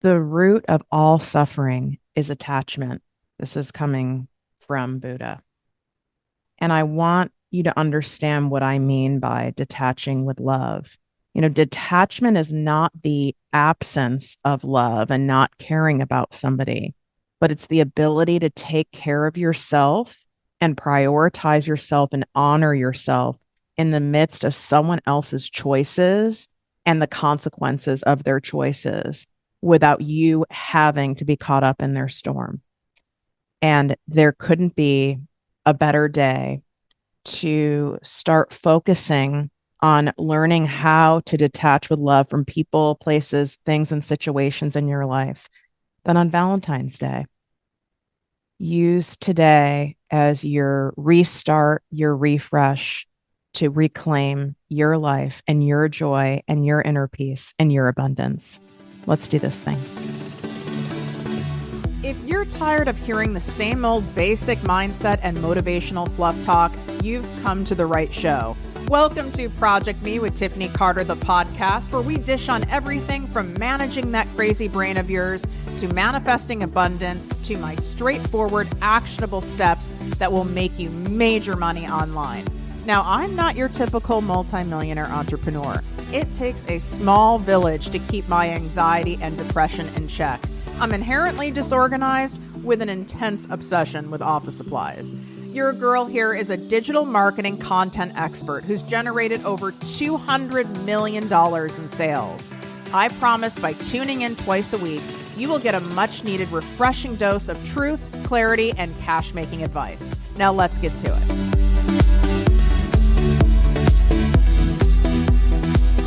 The root of all suffering is attachment. This is coming from Buddha. And I want you to understand what I mean by detaching with love. Detachment is not the absence of love and not caring about somebody, but it's the ability to take care of yourself and prioritize yourself and honor yourself in the midst of someone else's choices and the consequences of their choices without you having to be caught up in their storm. And there couldn't be a better day to start focusing on learning how to detach with love from people, places, things, and situations in your life than on Valentine's Day. Use today as your restart, your refresh to reclaim your life and your joy and your inner peace and your abundance. Let's do this thing. If you're tired of hearing the same old basic mindset and motivational fluff talk, you've come to the right show. Welcome to Project Me with Tiffany Carter, the podcast, where we dish on everything from managing that crazy brain of yours to manifesting abundance to my straightforward, actionable steps that will make you major money online. Now, I'm not your typical multimillionaire entrepreneur. It takes a small village to keep my anxiety and depression in check. I'm inherently disorganized with an intense obsession with office supplies. Your girl here is a digital marketing content expert who's generated over $200 million in sales. I promise by tuning in twice a week, you will get a much needed refreshing dose of truth, clarity, and cash making advice. Now let's get to it.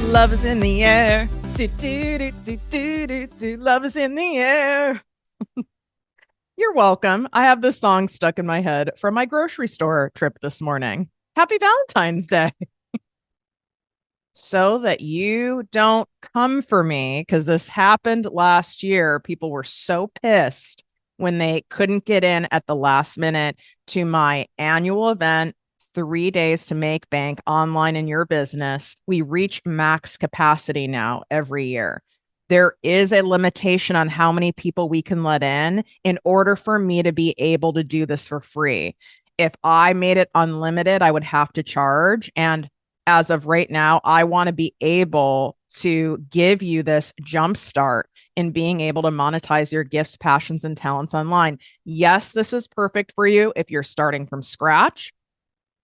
Love is in the air. Do, do, do, do, do, do, do. Love is in the air. You're welcome. I have this song stuck in my head from my grocery store trip this morning. Happy Valentine's Day. So that you don't come for me, because this happened last year. People were so pissed when they couldn't get in at the last minute to my annual event, 3 days to make bank online in your business. We reach max capacity now every year. There is a limitation on how many people we can let in order for me to be able to do this for free. If I made it unlimited, I would have to charge. And as of right now, I want to be able to give you this jump start in being able to monetize your gifts, passions, and talents online. Yes, this is perfect for you if you're starting from scratch.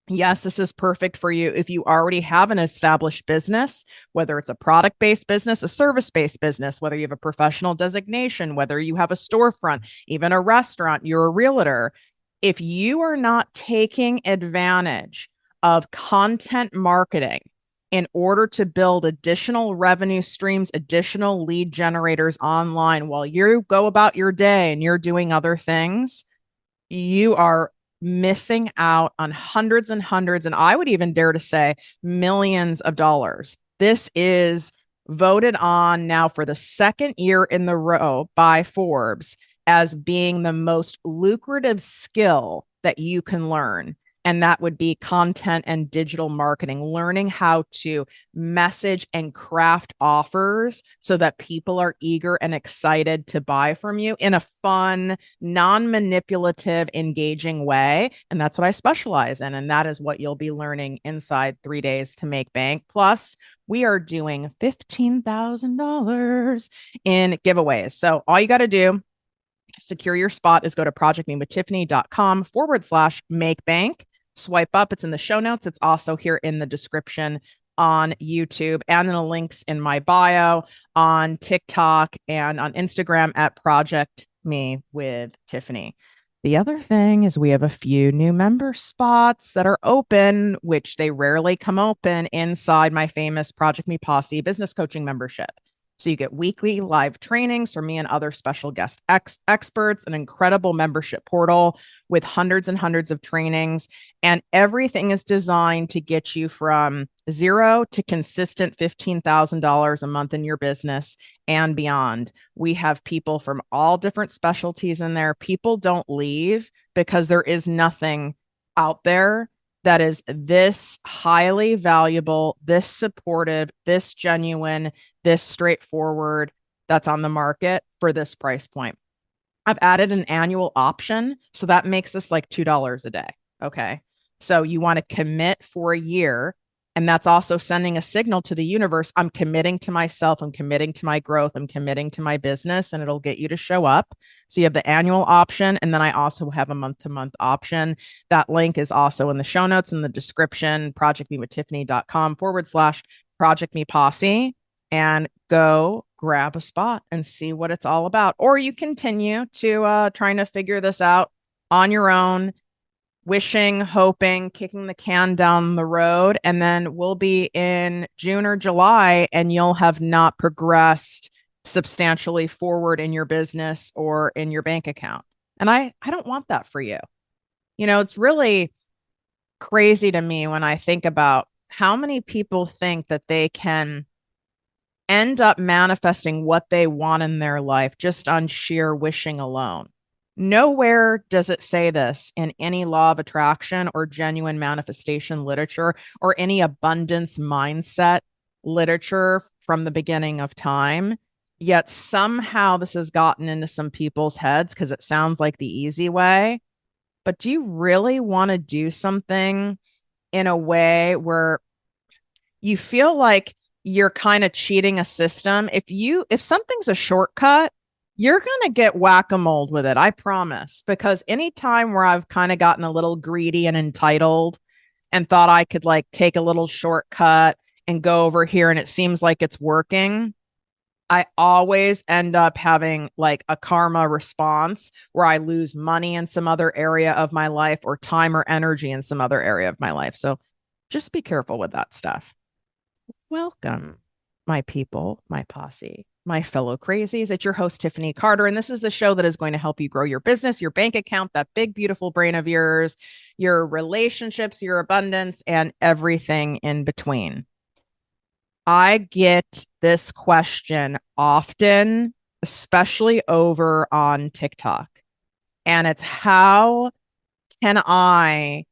Yes, this is perfect for you if you already have an established business, whether it's a product-based business, a service-based business, whether you have a professional designation, whether you have a storefront, even a restaurant, you're a realtor. If you are not taking advantage of content marketing in order to build additional revenue streams, additional lead generators online while you go about your day and you're doing other things, you are missing out on hundreds and hundreds, and I would even dare to say millions of dollars. This is voted on now for the second year in the row by Forbes as being the most lucrative skill that you can learn. And that would be content and digital marketing, learning how to message and craft offers so that people are eager and excited to buy from you in a fun, non-manipulative, engaging way. And that's what I specialize in. And that is what you'll be learning inside 3 days to make bank. Plus, we are doing $15,000 in giveaways. So all you got to do, secure your spot, is go to projectmewithtiffany.com/make bank. Swipe up. It's in the show notes. It's also here in the description on YouTube and in the links in my bio on TikTok and on Instagram at Project Me with Tiffany. The other thing is we have a few new member spots that are open, which they rarely come open inside my famous Project Me Posse business coaching membership. So you get weekly live trainings from me and other special guest experts, an incredible membership portal with hundreds and hundreds of trainings. And everything is designed to get you from zero to consistent $15,000 a month in your business and beyond. We have people from all different specialties in there. People don't leave because there is nothing out there that is this highly valuable, this supportive, this genuine, this straightforward that's on the market. for this price point. I've added an annual option. So that makes this like $2 a day. Okay. So you want to commit for a year. And that's also sending a signal to the universe. I'm committing to myself. I'm committing to my growth. I'm committing to my business, and it'll get you to show up. So you have the annual option. And then I also have a month-to-month option. That link is also in the show notes in the description, projectmewithtiffany.com/Project Me Posse, and go grab a spot and see what it's all about. Or you continue to trying to figure this out on your own, wishing, hoping, kicking the can down the road. And then we'll be in June or July and you'll have not progressed substantially forward in your business or in your bank account. And I don't want that for you. It's really crazy to me when I think about how many people think that they can end up manifesting what they want in their life just on sheer wishing alone. Nowhere does it say this in any law of attraction or genuine manifestation literature or any abundance mindset literature from the beginning of time. Yet somehow this has gotten into some people's heads because it sounds like the easy way. But do you really want to do something in a way where you feel like you're kind of cheating a system? If something's a shortcut, you're going to get whack-a-mole with it. I promise. Because anytime where I've kind of gotten a little greedy and entitled and thought I could like take a little shortcut and go over here and it seems like it's working, I always end up having like a karma response where I lose money in some other area of my life or time or energy in some other area of my life. So just be careful with that stuff. Welcome, my people, my posse, my fellow crazies. It's your host, Tiffany Carter, and this is the show that is going to help you grow your business, your bank account, that big, beautiful brain of yours, your relationships, your abundance, and everything in between. I get this question often, especially over on TikTok, and it's how can I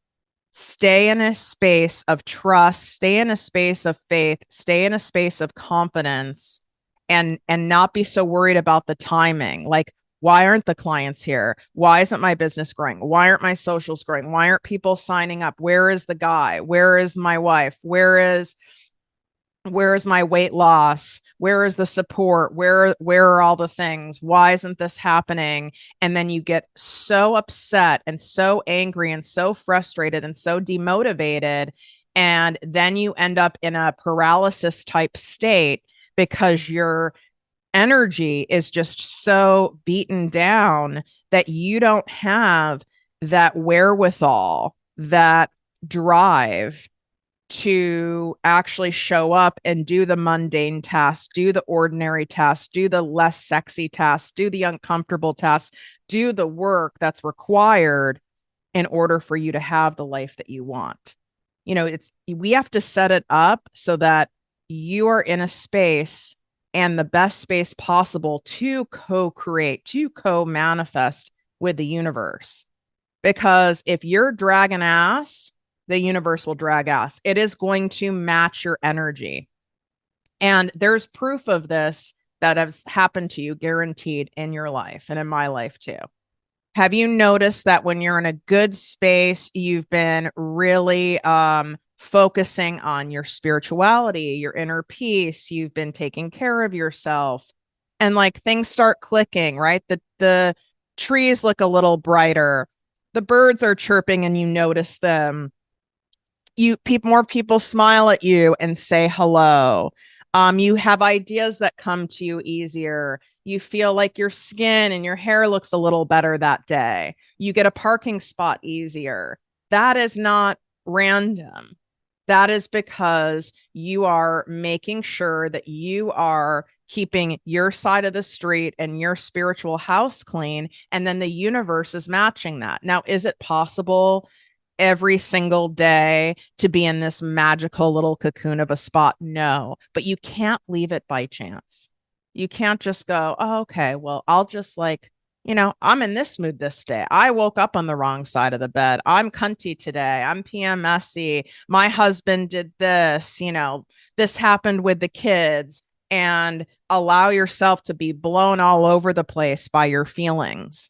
stay in a space of trust, stay in a space of faith, stay in a space of confidence, and not be so worried about the timing. Like, why aren't the clients here? Why isn't my business growing? Why aren't my socials growing? Why aren't people signing up? Where is the guy? Where is my wife? Where is my weight loss? Where is the support? Where are all the things? Why isn't this happening? And then you get so upset and so angry and so frustrated and so demotivated. And then you end up in a paralysis type state because your energy is just so beaten down that you don't have that wherewithal, that drive to actually show up and do the mundane tasks, do the ordinary tasks, do the less sexy tasks, do the uncomfortable tasks, do the work that's required in order for you to have the life that you want. We have to set it up so that you are in a space and the best space possible to co-create, to co-manifest with the universe. Because if you're dragging ass, the universe will drag ass. It is going to match your energy. And there's proof of this that has happened to you, guaranteed, in your life and in my life too. Have you noticed that when you're in a good space, you've been really focusing on your spirituality, your inner peace, you've been taking care of yourself, and like things start clicking, right? The trees look a little brighter, the birds are chirping and you notice them. More people smile at you and say hello. You have ideas that come to you easier. You feel like your skin and your hair looks a little better that day. You get a parking spot easier. That is not random. That is because you are making sure that you are keeping your side of the street and your spiritual house clean. And then the universe is matching that. Now, is it possible every single day to be in this magical little cocoon of a spot? No, but you can't leave it by chance. You can't just go, oh, okay, well, I'll just I'm in this mood this day. I woke up on the wrong side of the bed. I'm cunty today. I'm PMSy. My husband did this, this happened with the kids. and allow yourself to be blown all over the place by your feelings.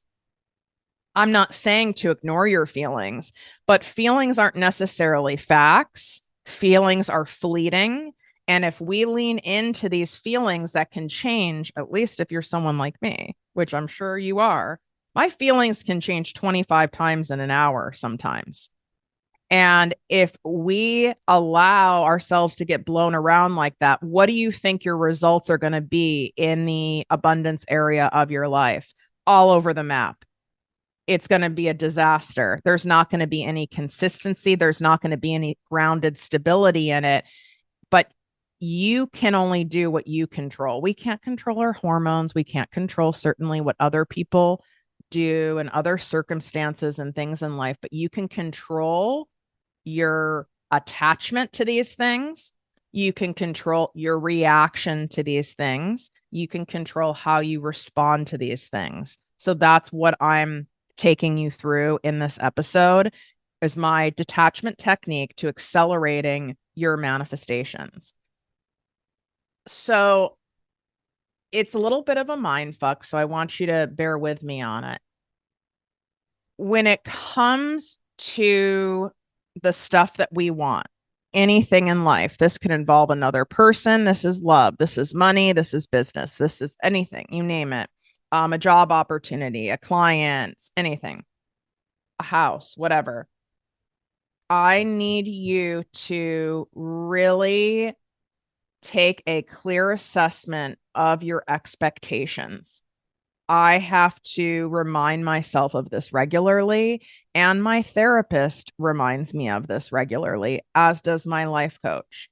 I'm not saying to ignore your feelings, but feelings aren't necessarily facts. Feelings are fleeting. And if we lean into these feelings that can change, at least if you're someone like me, which I'm sure you are, my feelings can change 25 times in an hour sometimes. And if we allow ourselves to get blown around like that, what do you think your results are going to be in the abundance area of your life? All over the map. It's going to be a disaster. There's not going to be any consistency. There's not going to be any grounded stability in it. But you can only do what you control. We can't control our hormones. We can't control certainly what other people do and other circumstances and things in life, but you can control your attachment to these things. You can control your reaction to these things. You can control how you respond to these things. So that's what I'm taking you through in this episode is my detachment technique to accelerating your manifestations. So it's a little bit of a mind fuck, so I want you to bear with me on it. When it comes to the stuff that we want, anything in life, this could involve another person. This is love. This is money. This is business. This is anything, you name it. A job opportunity, a client, anything, a house, whatever. I need you to really take a clear assessment of your expectations. I have to remind myself of this regularly, and my therapist reminds me of this regularly, as does my life coach.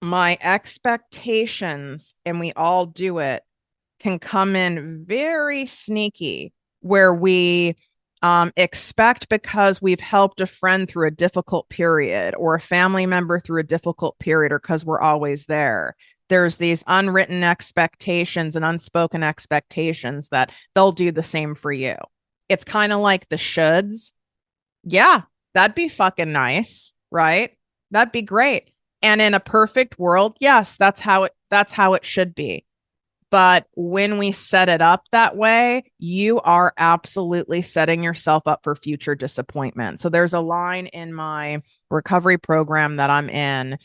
My expectations, and we all do it, can come in very sneaky, where we expect because we've helped a friend through a difficult period or a family member through a difficult period, or because we're always there. There's these unwritten expectations and unspoken expectations that they'll do the same for you. It's kind of like the shoulds. Yeah, that'd be fucking nice, right? That'd be great. And in a perfect world, yes, that's how it should be. But when we set it up that way, you are absolutely setting yourself up for future disappointment. So there's a line in my recovery program that I'm in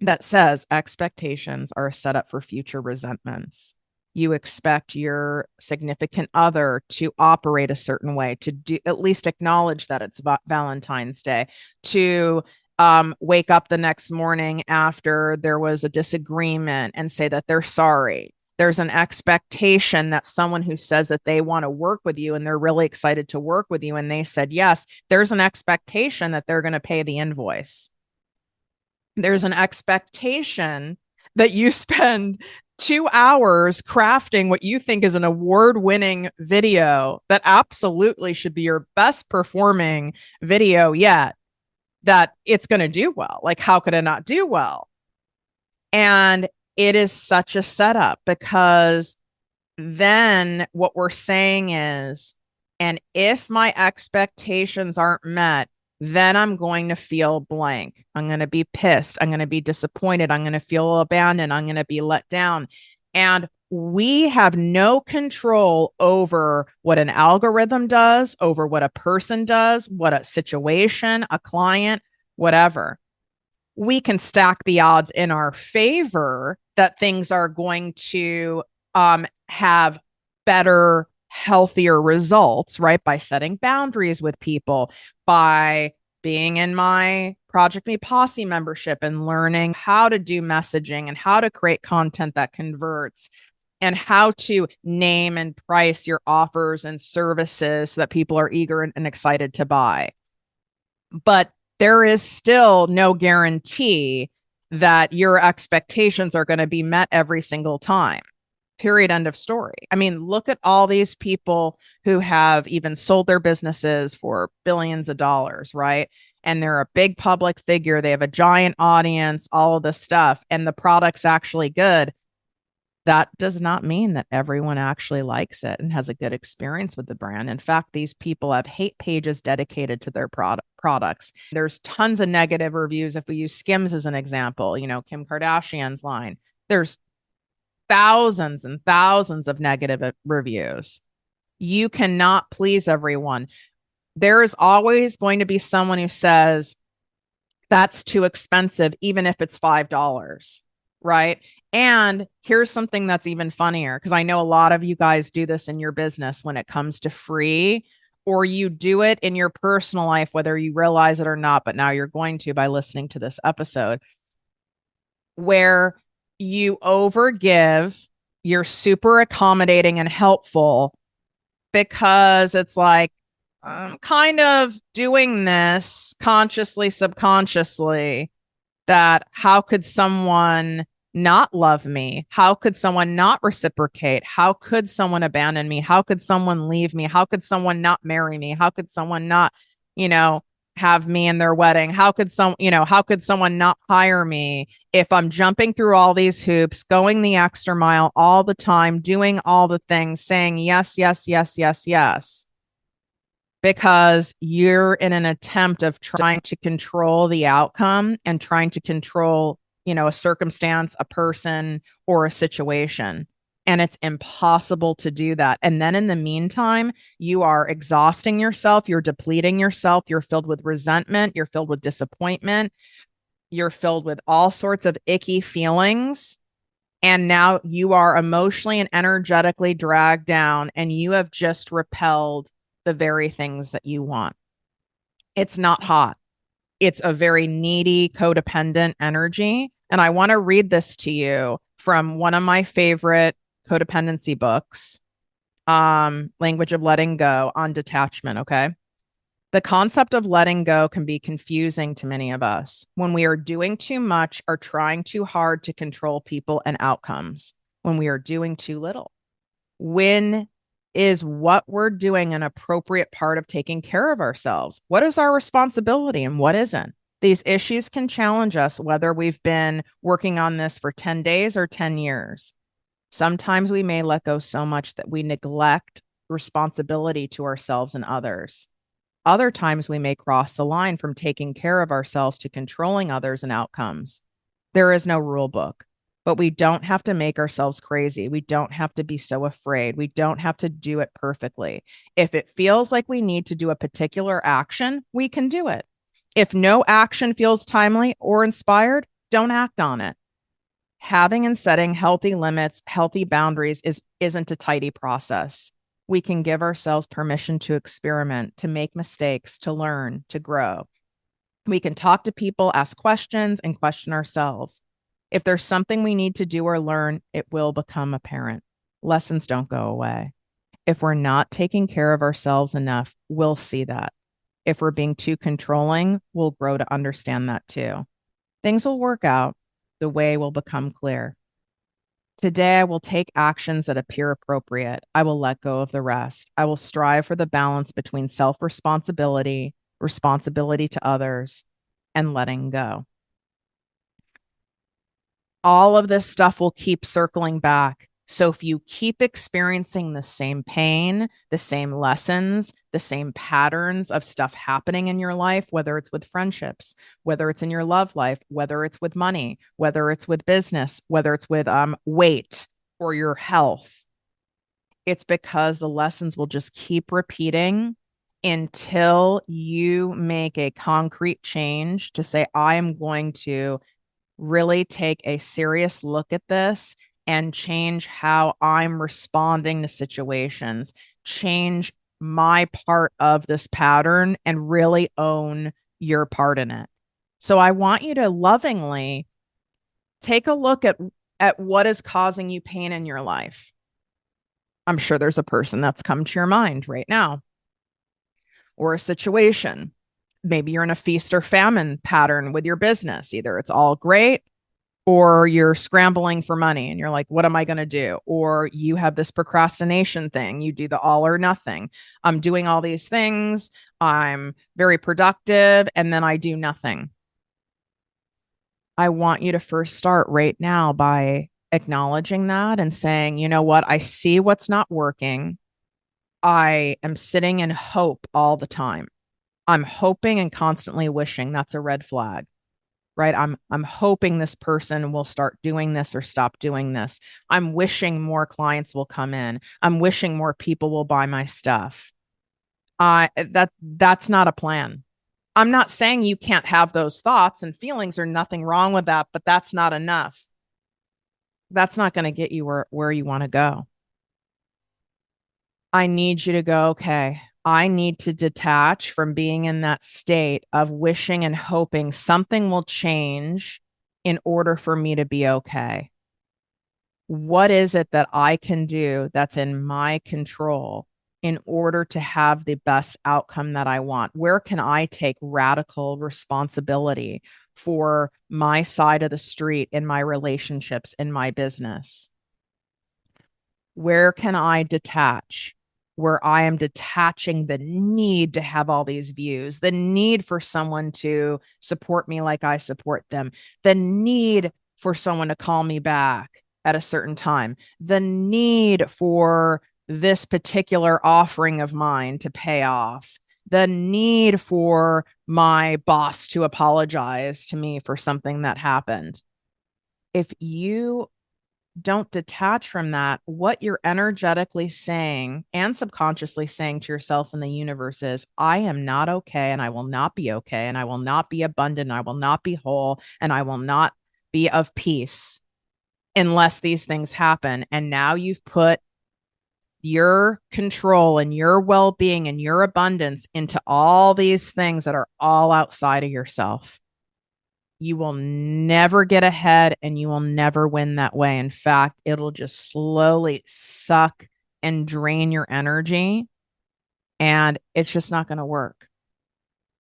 that says expectations are set up for future resentments. You expect your significant other to operate a certain way, to do, at least acknowledge that it's Valentine's Day, to wake up the next morning after there was a disagreement and say that they're sorry. There's an expectation that someone who says that they want to work with you and they're really excited to work with you and they said yes, there's an expectation that they're going to pay the invoice. There's an expectation that you spend 2 hours crafting what you think is an award-winning video that absolutely should be your best performing video yet, that it's going to do well. Like, how could it not do well? And it is such a setup, because then what we're saying is, and if my expectations aren't met, then I'm going to feel blank. I'm going to be pissed. I'm going to be disappointed. I'm going to feel abandoned. I'm going to be let down. And we have no control over what an algorithm does, over what a person does, what a situation, a client, whatever. We can stack the odds in our favor that things are going to have better, healthier results, right? By setting boundaries with people, by being in my ProjectME Posse membership and learning how to do messaging and how to create content that converts and how to name and price your offers and services so that people are eager and excited to buy. But there is still no guarantee that your expectations are going to be met every single time. Period. End of story. I mean, look at all these people who have even sold their businesses for billions of dollars, right? And they're a big public figure. They have a giant audience, all of this stuff, and the product's actually good. That does not mean that everyone actually likes it and has a good experience with the brand. In fact, these people have hate pages dedicated to their products. There's tons of negative reviews. If we use Skims as an example, Kim Kardashian's line, There's thousands and thousands of negative reviews. You cannot please everyone. There is always going to be someone who says, that's too expensive, even if it's $5, right? And here's something that's even funnier, because I know a lot of you guys do this in your business when it comes to free, or you do it in your personal life, whether you realize it or not, but now you're going to by listening to this episode, where you overgive, you're super accommodating and helpful because it's like, I'm kind of doing this consciously, subconsciously, that how could someone not love me? How could someone not reciprocate? How could someone abandon me? How could someone leave me? How could someone not marry me? How could someone not, you know, have me in their wedding? How could someone not hire me if I'm jumping through all these hoops, going the extra mile all the time, doing all the things, saying yes, yes, yes, yes, yes, because you're in an attempt of trying to control the outcome and trying to control, a circumstance, a person, or a situation. And it's impossible to do that. And then in the meantime, you are exhausting yourself, you're depleting yourself, you're filled with resentment, you're filled with disappointment, you're filled with all sorts of icky feelings. And now you are emotionally and energetically dragged down, and you have just repelled the very things that you want. It's not hot. It's a very needy, codependent energy. And I want to read this to you from one of my favorite codependency books, Language of Letting Go, on detachment. Okay. The concept of letting go can be confusing to many of us when we are doing too much or trying too hard to control people and outcomes, when we are doing too little. When is what we're doing an appropriate part of taking care of ourselves? What is our responsibility and what isn't? These issues can challenge us whether we've been working on this for 10 days or 10 years. Sometimes we may let go so much that we neglect responsibility to ourselves and others. Other times we may cross the line from taking care of ourselves to controlling others and outcomes. There is no rule book, but we don't have to make ourselves crazy. We don't have to be so afraid. We don't have to do it perfectly. If it feels like we need to do a particular action, we can do it. If no action feels timely or inspired, don't act on it. Having and setting healthy limits, healthy boundaries isn't a tidy process. We can give ourselves permission to experiment, to make mistakes, to learn, to grow. We can talk to people, ask questions, and question ourselves. If there's something we need to do or learn, it will become apparent. Lessons don't go away. If we're not taking care of ourselves enough, we'll see that. If we're being too controlling, we'll grow to understand that too. Things will work out. The way will become clear. Today, I will take actions that appear appropriate. I will let go of the rest. I will strive for the balance between self-responsibility, responsibility to others, and letting go. All of this stuff will keep circling back. So if you keep experiencing the same pain, the same lessons, the same patterns of stuff happening in your life, whether it's with friendships, whether it's in your love life, whether it's with money, whether it's with business, whether it's with weight or your health, it's because the lessons will just keep repeating until you make a concrete change to say, I am going to really take a serious look at this and change how I'm responding to situations, change my part of this pattern, and really own your part in it. So I want you to lovingly take a look at what is causing you pain in your life. I'm sure there's a person that's come to your mind right now, or a situation. Maybe you're in a feast or famine pattern with your business. Either it's all great or you're scrambling for money and you're like, what am I going to do? Or you have this procrastination thing. You do the all or nothing. I'm doing all these things. I'm very productive. And then I do nothing. I want you to first start right now by acknowledging that and saying, you know what? I see what's not working. I am sitting in hope all the time. I'm hoping and constantly wishing. That's a red flag. right? I'm hoping this person will start doing this or stop doing this. I'm wishing more clients will come in. I'm wishing more people will buy my stuff. That's not a plan. I'm not saying you can't have those thoughts and feelings or nothing wrong with that, but that's not enough. That's not going to get you where you want to go. I need you to go, okay, I need to detach from being in that state of wishing and hoping something will change in order for me to be okay. What is it that I can do that's in my control in order to have the best outcome that I want? Where can I take radical responsibility for my side of the street in my relationships, in my business? Where can I detach? Where I am detaching the need to have all these views, the need for someone to support me like I support them, the need for someone to call me back at a certain time, the need for this particular offering of mine to pay off, the need for my boss to apologize to me for something that happened. If you don't detach from that, what you're energetically saying and subconsciously saying to yourself in the universe is, I am not okay, and I will not be okay, and I will not be abundant, and I will not be whole, and I will not be of peace unless these things happen. And now you've put your control and your well being and your abundance into all these things that are all outside of yourself. You will never get ahead and you will never win that way. In fact, it'll just slowly suck and drain your energy, and it's just not going to work.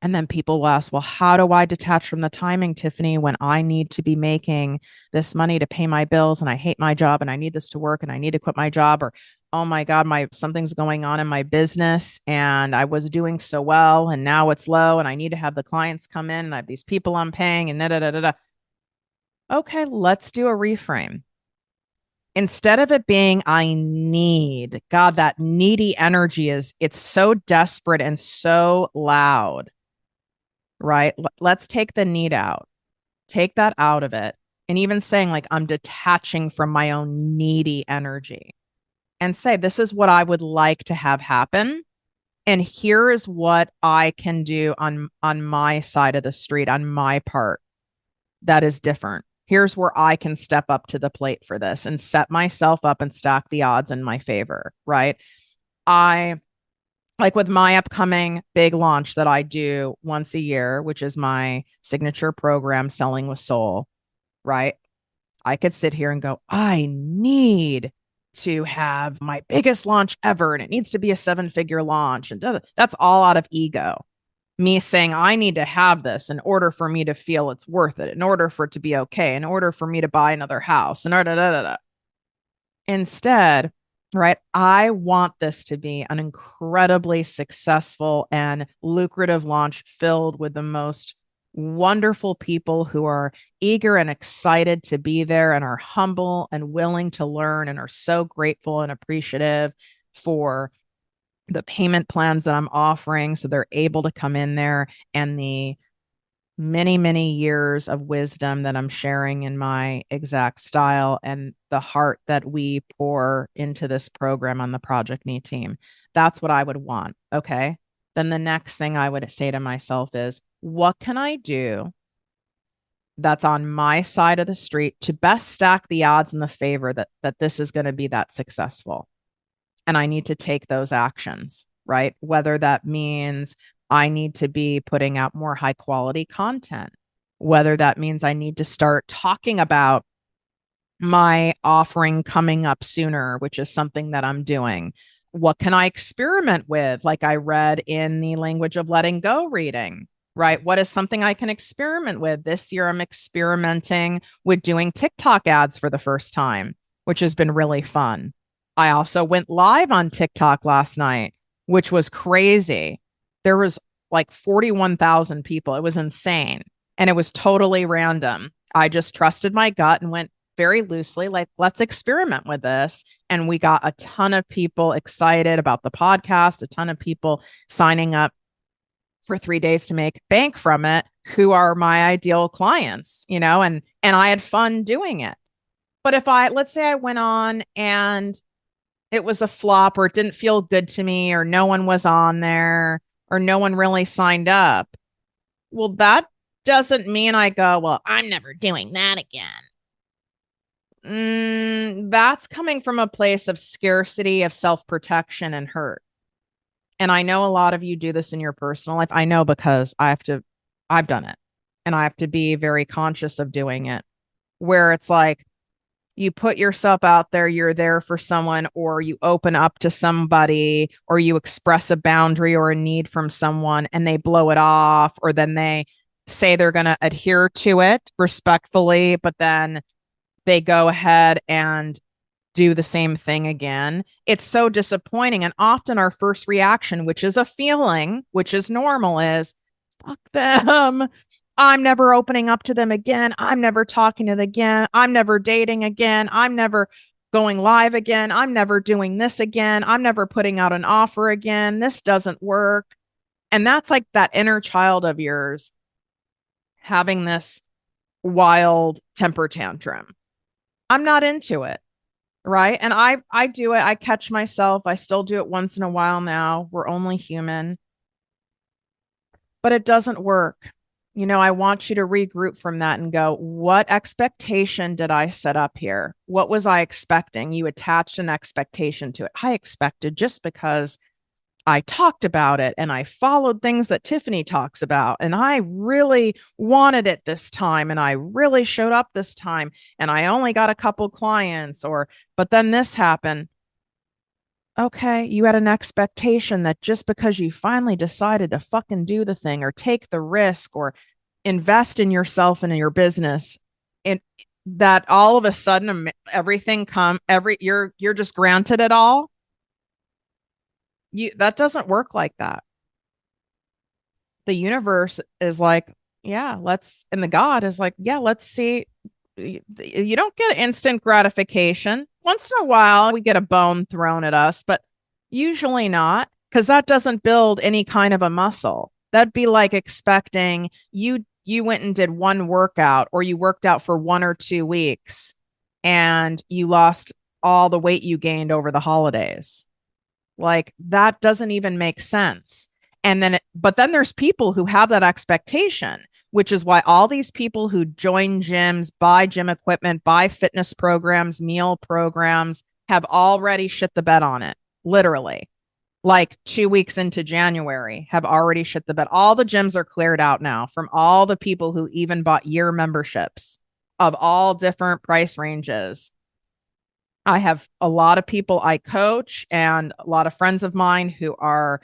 And then people will ask, well, how do I detach from the timing, Tiffany, when I need to be making this money to pay my bills and I hate my job and I need this to work and I need to quit my job? Or, oh my God, something's going on in my business and I was doing so well and now it's low and I need to have the clients come in and I have these people I'm paying and da da da da da. Okay, let's do a reframe. Instead of it being, I need, God, that needy energy it's so desperate and so loud, right? Let's take the need out, take that out of it. And even saying, like, I'm detaching from my own needy energy and say, this is what I would like to have happen. And here is what I can do on my side of the street, on my part, that is different. Here's where I can step up to the plate for this and set myself up and stack the odds in my favor, right? I like with my upcoming big launch that I do once a year, which is my signature program, Selling with Soul, right? I could sit here and go, I need to have my biggest launch ever, and it needs to be a 7-figure launch. And that's all out of ego. Me saying, I need to have this in order for me to feel it's worth it, in order for it to be okay, in order for me to buy another house, and da, da, da, da. Instead, right, I want this to be an incredibly successful and lucrative launch filled with the most wonderful people who are eager and excited to be there and are humble and willing to learn and are so grateful and appreciative for the payment plans that I'm offering. So they're able to come in there, and the many, many years of wisdom that I'm sharing in my exact style and the heart that we pour into this program on the ProjectME team. That's what I would want. Okay. Then the next thing I would say to myself is, what can I do that's on my side of the street to best stack the odds in the favor that this is going to be that successful? And I need to take those actions, right? Whether that means I need to be putting out more high quality content, whether that means I need to start talking about my offering coming up sooner, which is something that I'm doing. What can I experiment with? Like I read in the Language of Letting Go reading, right? What is something I can experiment with? This year, I'm experimenting with doing TikTok ads for the first time, which has been really fun. I also went live on TikTok last night, which was crazy. There was like 41,000 people. It was insane. And it was totally random. I just trusted my gut and went very loosely, like, let's experiment with this. And we got a ton of people excited about the podcast, a ton of people signing up for 3 days to make bank from it, who are my ideal clients, and I had fun doing it. But if let's say I went on and it was a flop, or it didn't feel good to me, or no one was on there, or no one really signed up, well, that doesn't mean I go, well, I'm never doing that again. That's coming from a place of scarcity, of self protection, and hurt. And I know a lot of you do this in your personal life. I know because I've done it, and I have to be very conscious of doing it, where it's like, you put yourself out there, you're there for someone, or you open up to somebody, or you express a boundary or a need from someone, and they blow it off, or then they say they're going to adhere to it respectfully, but then they go ahead and do the same thing again. It's so disappointing. And often our first reaction, which is a feeling, which is normal, is fuck them. I'm never opening up to them again. I'm never talking to them again. I'm never dating again. I'm never going live again. I'm never doing this again. I'm never putting out an offer again. This doesn't work. And that's like that inner child of yours having this wild temper tantrum. I'm not into it. Right. And I do it. I catch myself. I still do it once in a while now. We're only human, but it doesn't work. I want you to regroup from that and go, what expectation did I set up here? What was I expecting? You attached an expectation to it. I expected, just because I talked about it and I followed things that Tiffany talks about, and I really wanted it this time, and I really showed up this time, and I only got a couple clients, but then this happened. Okay, you had an expectation that just because you finally decided to fucking do the thing, or take the risk, or invest in yourself and in your business, and that all of a sudden everything you're just granted it all. That doesn't work like that. The universe is like, yeah, and the God is like, yeah, let's see. You don't get instant gratification. Once in a while, we get a bone thrown at us, but usually not, because that doesn't build any kind of a muscle. That'd be like expecting you went and did one workout, or you worked out for 1 or 2 weeks, and you lost all the weight you gained over the holidays. Like, that doesn't even make sense. But then there's people who have that expectation, which is why all these people who join gyms, buy gym equipment, buy fitness programs, meal programs, have already shit the bed on it. Literally, like 2 weeks into January, have already shit the bed. All the gyms are cleared out now from all the people who even bought year memberships of all different price ranges. I have a lot of people I coach, and a lot of friends of mine who are,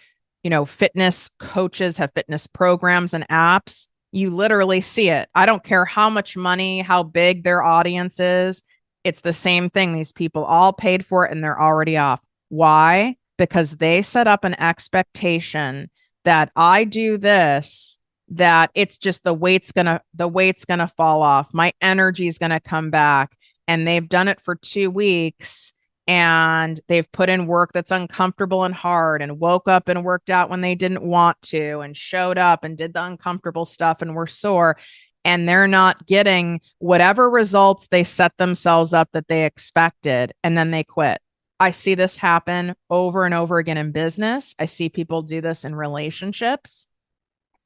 fitness coaches, have fitness programs and apps. You literally see it. I don't care how much money, how big their audience is. It's the same thing. These people all paid for it, and they're already off. Why? Because they set up an expectation that I do this, that it's just the weight's gonna fall off. My energy is gonna come back. And they've done it for 2 weeks, and they've put in work that's uncomfortable and hard, and woke up and worked out when they didn't want to, and showed up and did the uncomfortable stuff and were sore, and they're not getting whatever results they set themselves up that they expected, and then they quit. I see this happen over and over again in business. I see people do this in relationships,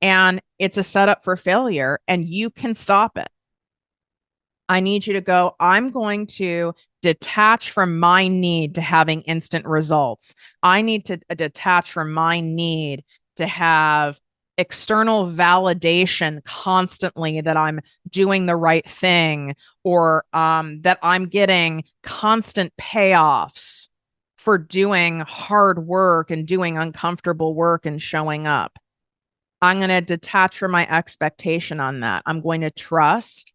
and it's a setup for failure, and you can stop it. I need you to go, I'm going to detach from my need to having instant results. I need to detach from my need to have external validation constantly that I'm doing the right thing, or that I'm getting constant payoffs for doing hard work and doing uncomfortable work and showing up. I'm going to detach from my expectation on that. I'm going to trust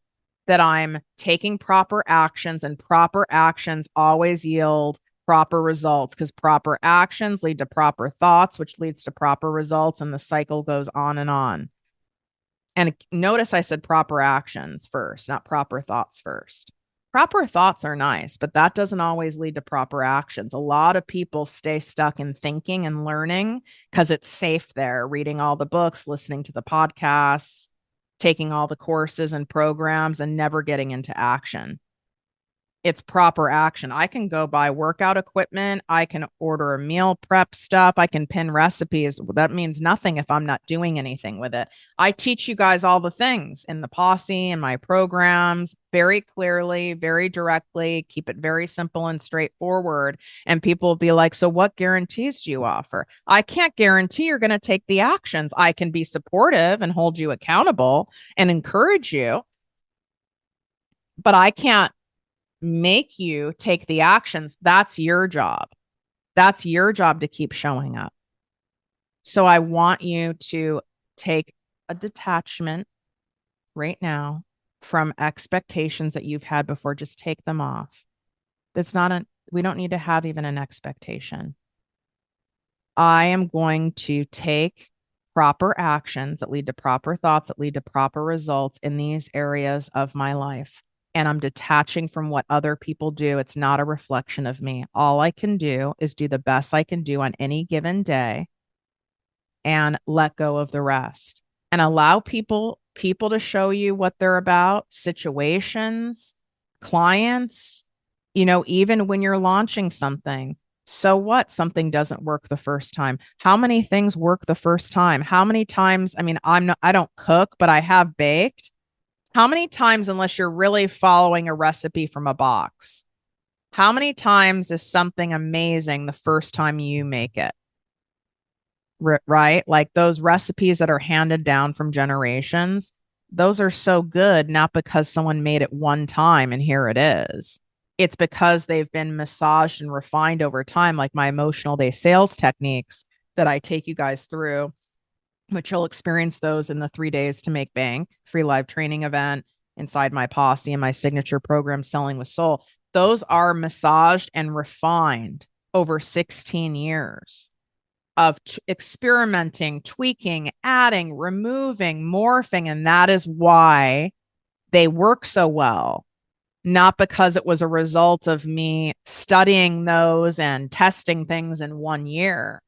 that I'm taking proper actions, and proper actions always yield proper results, because proper actions lead to proper thoughts, which leads to proper results, and the cycle goes on and on. And notice I said proper actions first, not proper thoughts first. Proper thoughts are nice, but that doesn't always lead to proper actions. A lot of people stay stuck in thinking and learning because it's safe there, reading all the books, listening to the podcasts, taking all the courses and programs, and never getting into action. It's proper action. I can go buy workout equipment. I can order a meal prep stuff. I can pin recipes. That means nothing if I'm not doing anything with it. I teach you guys all the things in the posse and my programs very clearly, very directly, keep it very simple and straightforward. And people will be like, so what guarantees do you offer? I can't guarantee you're going to take the actions. I can be supportive and hold you accountable and encourage you, but I can't make you take the actions. That's your job. That's your job to keep showing up. So I want you to take a detachment right now from expectations that you've had before. Just take them off. We don't need to have even an expectation. I am going to take proper actions that lead to proper thoughts, that lead to proper results in these areas of my life. And I'm detaching from what other people do. It's not a reflection of me. All I can do is do the best I can do on any given day and let go of the rest and allow people to show you what they're about, situations, clients, even when you're launching something. So what? Something doesn't work the first time. How many things work the first time? How many times? I mean, I don't cook, but I have baked. How many times, unless you're really following a recipe from a box, how many times is something amazing the first time you make it? Right? Like those recipes that are handed down from generations, those are so good, not because someone made it one time and here it is. It's because they've been massaged and refined over time, like my emotional day sales techniques that I take you guys through, which you'll experience those in the 3 days to make bank free live training event inside my posse and my signature program, Selling with Soul. Those are massaged and refined over 16 years of experimenting, tweaking, adding, removing, morphing. And that is why they work so well. Not because it was a result of me studying those and testing things in 1 year.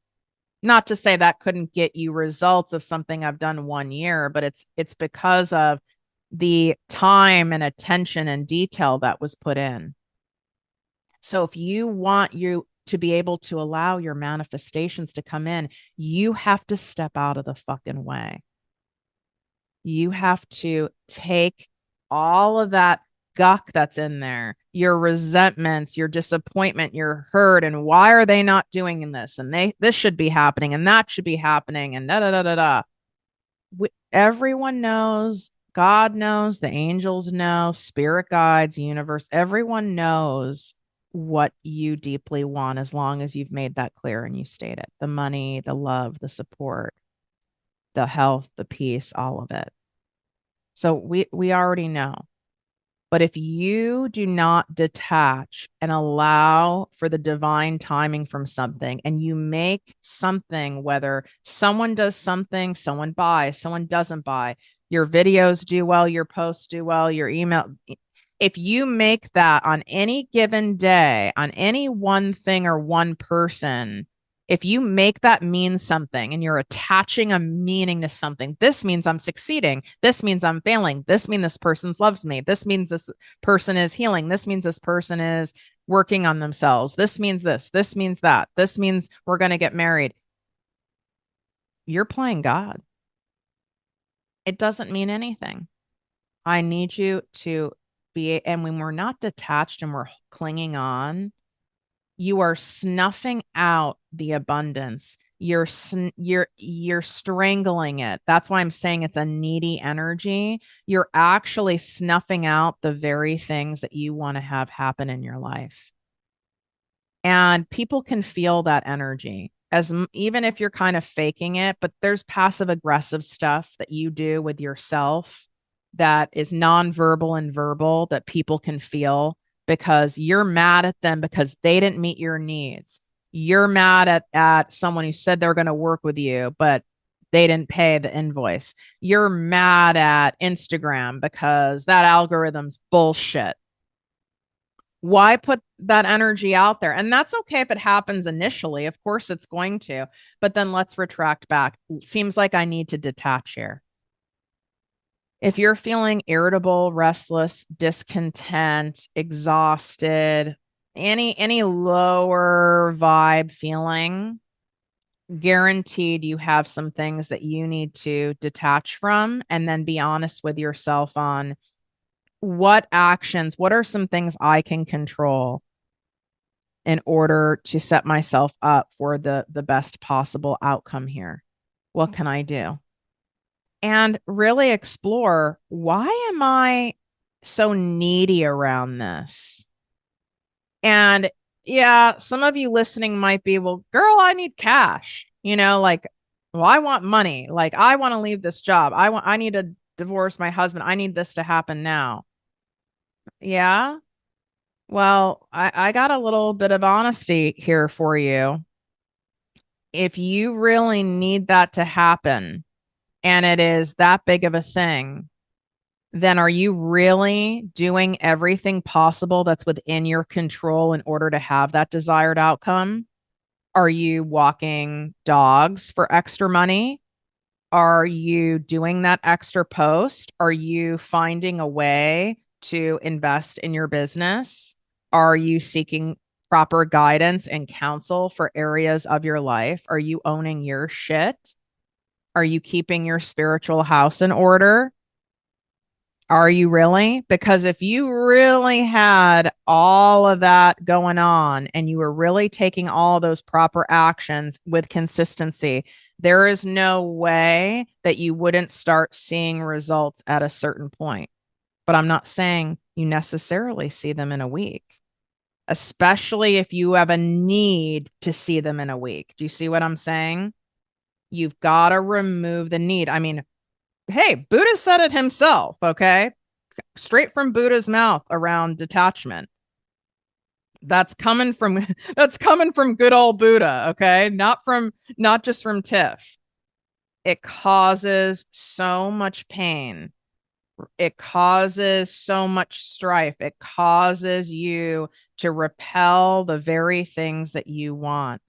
Not to say that couldn't get you results of something I've done 1 year, but it's because of the time and attention and detail that was put in. So if you want you to be able to allow your manifestations to come in, you have to step out of the fucking way. You have to take all of that guck that's in there, your resentments, your disappointment, your hurt, and why are they not doing this? And this should be happening and that should be happening and da da da da da. Everyone knows, God knows, the angels know, spirit guides, universe, everyone knows what you deeply want as long as you've made that clear and you state it. The money, the love, the support, the health, the peace, all of it. So we already know. But if you do not detach and allow for the divine timing from something, and you make something, whether someone does something, someone buys, someone doesn't buy, your videos do well, your posts do well, your email, if you make that on any given day, on any one thing or one person, if you make that mean something and you're attaching a meaning to something, this means I'm succeeding. This means I'm failing. This means this person loves me. This means this person is healing. This means this person is working on themselves. This means this. This means that. This means we're going to get married. You're playing God. It doesn't mean anything. I need you to be, and when we're not detached and we're clinging on, you are snuffing out the abundance. You're strangling it. That's why I'm saying it's a needy energy. You're actually snuffing out the very things that you want to have happen in your life. And people can feel that energy even if you're kind of faking it, but there's passive aggressive stuff that you do with yourself that is nonverbal and verbal that people can feel because you're mad at them because they didn't meet your needs. You're mad at someone who said they're going to work with you, but they didn't pay the invoice. You're mad at Instagram because that algorithm's bullshit. Why put that energy out there? And that's okay if it happens initially. Of course, it's going to, but then let's retract back. Seems like I need to detach here. If you're feeling irritable, restless, discontent, exhausted, any lower vibe feeling, guaranteed you have some things that you need to detach from and then be honest with yourself on what are some things I can control in order to set myself up for the best possible outcome here. What can I do? And really explore, why am I so needy around this? And yeah, some of you listening might be, well, girl, I need cash. Like, well, I want money. Like, I want to leave this job. I need to divorce my husband. I need this to happen now. Yeah. Well, I got a little bit of honesty here for you. If you really need that to happen and it is that big of a thing, then are you really doing everything possible that's within your control in order to have that desired outcome? Are you walking dogs for extra money? Are you doing that extra post? Are you finding a way to invest in your business? Are you seeking proper guidance and counsel for areas of your life? Are you owning your shit? Are you keeping your spiritual house in order? Are you really? Because if you really had all of that going on and you were really taking all those proper actions with consistency, there is no way that you wouldn't start seeing results at a certain point. But I'm not saying you necessarily see them in a week, especially if you have a need to see them in a week. Do you see what I'm saying? You've got to remove the need. I mean, hey, Buddha said it himself, okay? Straight from Buddha's mouth around detachment. That's coming from good old Buddha, okay? Not just from Tiff. It causes so much pain. It causes so much strife. It causes you to repel the very things that you want.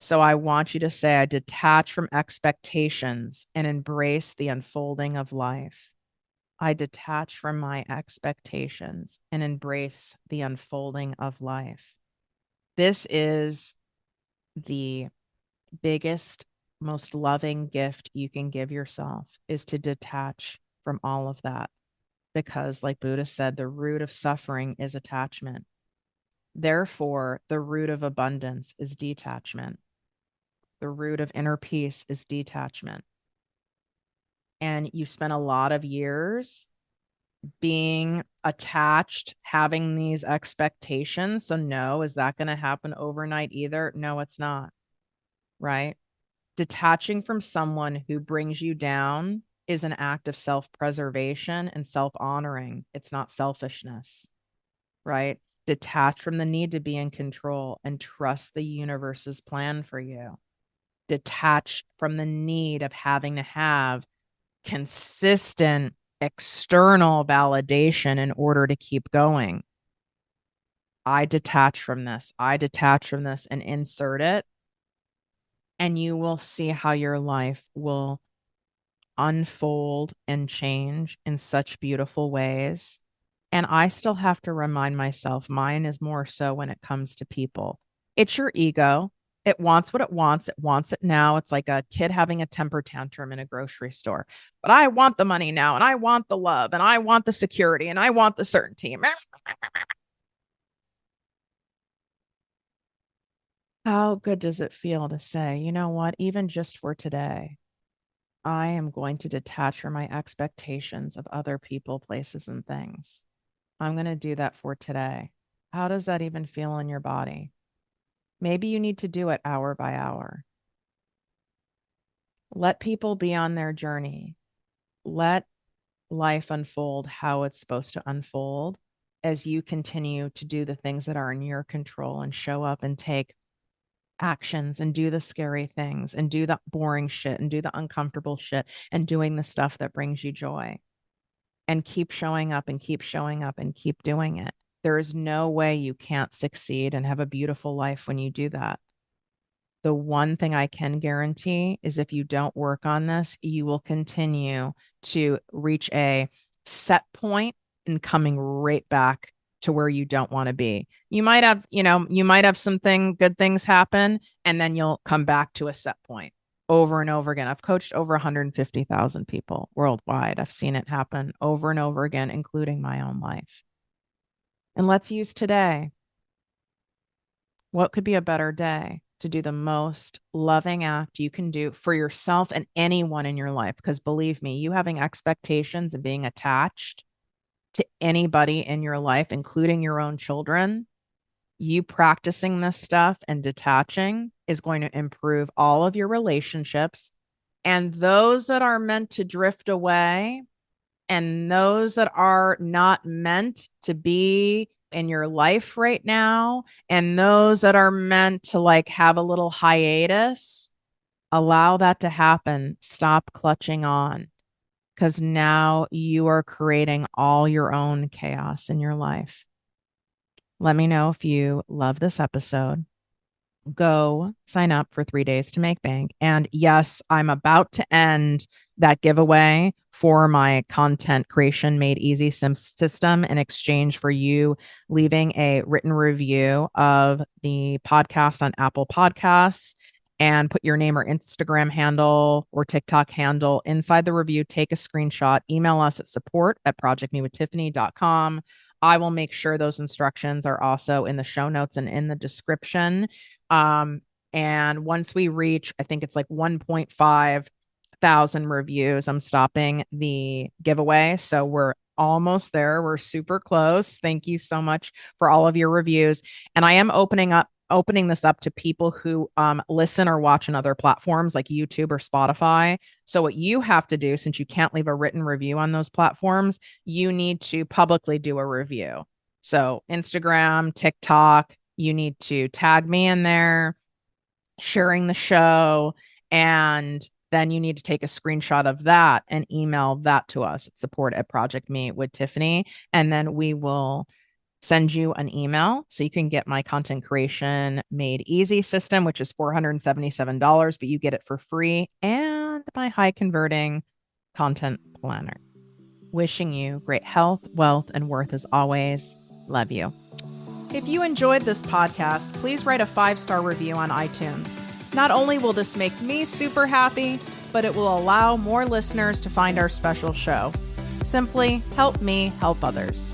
So I want you to say, I detach from expectations and embrace the unfolding of life. I detach from my expectations and embrace the unfolding of life. This is the biggest, most loving gift you can give yourself, is to detach from all of that. Because, like Buddha said, the root of suffering is attachment. Therefore, the root of abundance is detachment. The root of inner peace is detachment. And you spent a lot of years being attached, having these expectations. So, no, is that going to happen overnight either? No, it's not. Right. Detaching from someone who brings you down is an act of self preservation and self honoring. It's not selfishness. Right. Detach from the need to be in control and trust the universe's plan for you. Detach from the need of having to have consistent external validation in order to keep going. I detach from this. I detach from this and insert it. And you will see how your life will unfold and change in such beautiful ways. And I still have to remind myself, mine is more so when it comes to people. It's your ego. It wants what it wants. It wants it now. It's like a kid having a temper tantrum in a grocery store. But I want the money now, and I want the love, and I want the security, and I want the certainty. How good does it feel to say, you know what, even just for today, I am going to detach from my expectations of other people, places, and things. I'm going to do that for today. How does that even feel in your body? Maybe you need to do it hour by hour. Let people be on their journey. Let life unfold how it's supposed to unfold as you continue to do the things that are in your control and show up and take actions and do the scary things and do the boring shit and do the uncomfortable shit and doing the stuff that brings you joy, and keep showing up and keep showing up and keep doing it. There is no way you can't succeed and have a beautiful life when you do that. The one thing I can guarantee is if you don't work on this, you will continue to reach a set point and coming right back to where you don't want to be. You might have, you might have good things happen, and then you'll come back to a set point over and over again. I've coached over 150,000 people worldwide. I've seen it happen over and over again, including my own life. And let's use today. What could be a better day to do the most loving act you can do for yourself and anyone in your life? Because believe me, you having expectations and being attached to anybody in your life, including your own children, you practicing this stuff and detaching is going to improve all of your relationships. And those that are meant to drift away and those that are not meant to be in your life right now, and those that are meant to like have a little hiatus, allow that to happen. Stop clutching on, because now you are creating all your own chaos in your life. Let me know if you love this episode. Go sign up for 3 days to make bank. And yes, I'm about to end that giveaway for my content creation made easy system in exchange for you leaving a written review of the podcast on Apple Podcasts, and put your name or Instagram handle or TikTok handle inside the review. Take a screenshot, email us at support@projectmewithtiffany.com. I will make sure those instructions are also in the show notes and in the description. And once we reach, I think it's like 1.5 thousand reviews, I'm stopping the giveaway. So we're almost there. We're super close. Thank you so much for all of your reviews. And I am opening this up to people who listen or watch on other platforms like YouTube or Spotify. So what you have to do, since you can't leave a written review on those platforms, you need to publicly do a review. So Instagram, TikTok, you need to tag me in there, sharing the show, and then you need to take a screenshot of that and email that to us at support@ProjectME with Tiffany. And then we will send you an email so you can get my content creation made easy system, which is $477, but you get it for free, and my high converting content planner. Wishing you great health, wealth, and worth as always. Love you. If you enjoyed this podcast, please write a 5-star review on iTunes. Not only will this make me super happy, but it will allow more listeners to find our special show. Simply help me help others.